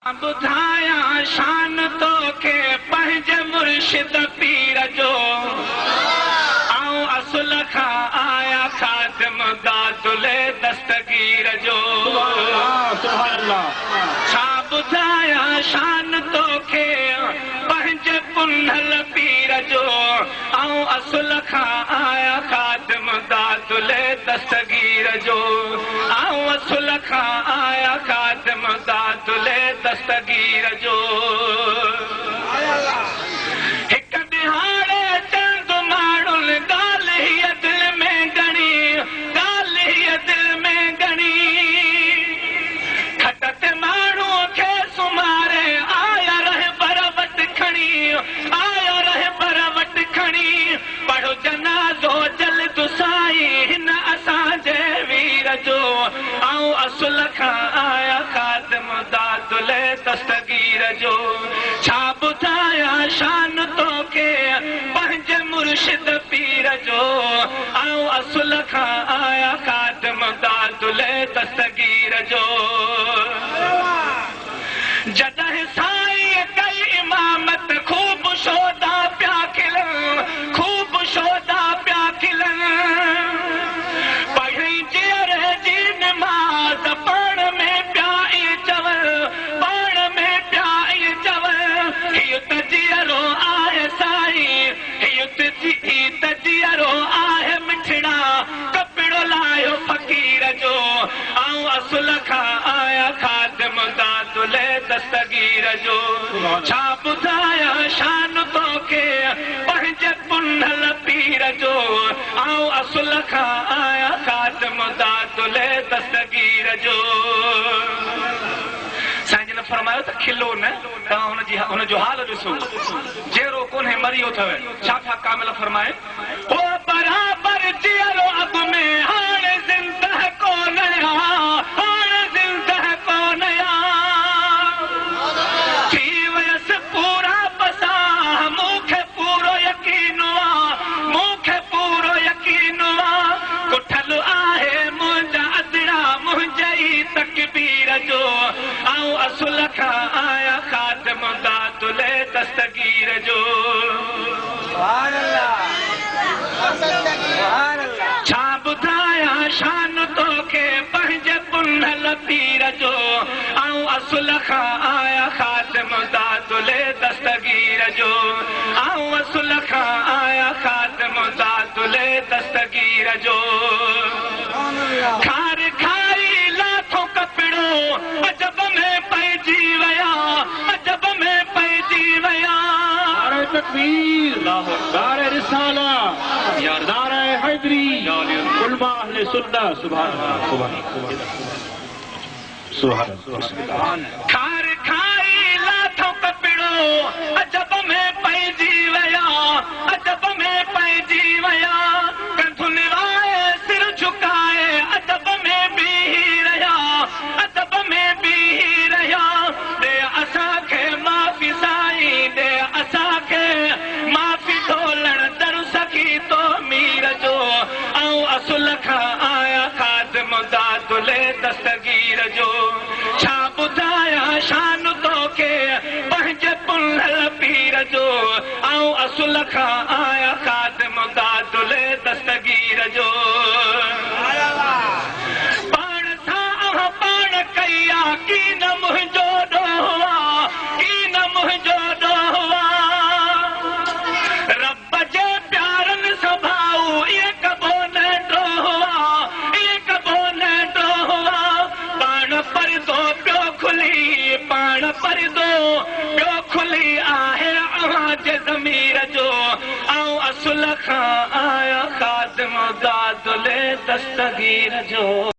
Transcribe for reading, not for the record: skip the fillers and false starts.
ॿुधाया शान तोखे पंहिंजे मुर्शिद पीर जो आऊं असुल खां आया ख़ादिम दादुले दस्तगीर जो छा ॿुधाया शान तोखे पंहिंजे पुनल पीर जो आऊं असुल खां आया ख़ादिम दादुले दस्तगीर जो आऊं असुल खां आया ख़ादिम दादुले दस्तगीर जो हिक दिहाड़े चंद माण्हुनि ॻाल्हि हीअ दिल में गणी ॻाल्हि हीअ दिल में गणी खट ते माण्हू खे सुमारे आया रहे पर वटि खणी आया रहे पर वटि खणी पढ़ो जनाज़ो जल्द साईं हिन असांजे वीर जो आऊं असुल खां आया ख़ादिम दादुले दस्तगीर जो छा ॿुधाया शान तोखे पंहिंजे मुर्शिद पीर जो आऊं असुल खां आया ख़ादिम दादुले दस्तगीर जो जॾहिं साईं कई इमामत खूब शोदा पिया खिलनि खूब शोदा पिया खिलनि पढ़ी जेर जी नमाज़ पाण में पिया ई चवनि पाण में पिया ई चवनि हीअ तजियरो आहे साईं हीअ तजियरो आहे मिठड़ा कपिड़ो लायो फ़कीर जो आऊं असुल खां आया ख़ादिम दादुले दस्तगीर जो छा ॿुधाया शान तोखे पंहिंजे पुनल पीर जो आऊं असुल खां आया ख़ादिम दादुले दस्तगीर जो साईं जिन फरमायो त खिलो न तव्हां हुनजो हाल ॾिसो जहिड़ो कोन्हे मरियो अथव छा था कामिल फरमाए ओ बराबर जहिड़ो अॻ में हाणे ज़िंदह कोन हाणे ज़िंदह कोन थी वयसि पूरा बसा मूंखे पूरो यकीन मूंखे पूरो यकीन कुठल आहे मुंहिंजा अदड़ा मुंहिंजे ई तकबीर जो आऊं असुल खां आया ख़ादिम दादुले दस्तगीर जो छा ॿुधाया शान तोखे पंहिंजे पुनल पीर जो आऊं असुल खां आया ख़ादिम दादुले दस्तगीर जो आऊं असुल खां आया ख़ादिम दादुले दस्तगीर जो खार खाई लाथो कपिड़ो अजब में पइजी विया अजब में पइजी विया तकबीर नारे रिसाला या नारे हैदरी उलमा अहले सुन्नत सुभान सुभान खार खाई लाथो कपिड़ो अजब में पइजी विया अजब में पइजी विया कंधुनि वाए सिर झुकाए अजब में बीही रहिया अजब में बीही रहिया दे असांखे माफ़ी साईं दे असांखे माफ़ी ढोलण दर सखी तो मीर जो आऊं असुल खां आया ख़ादिम दादुले दस्तगीर जो छा ॿुधाया शान तोखे पंहिंजे पुनल पीर जो आऊं असुल खां आया ख़ादिम दादुले दस्तगीर जो पाण सां पाण कया की न मुंहिंजो ॾोहवा की न मुंहिंजो ॾोहवा रब जे प्यारनि सभाऊ इहे कबो न ॾोहवा इहे कबो न ॾोहवा पाण परदो पियो खुली पाण परदो पियो खुली आहे अव्हांजे ज़मीर जो आऊं असुल खां आया ख़ादिम दादुले दस्तगीर जो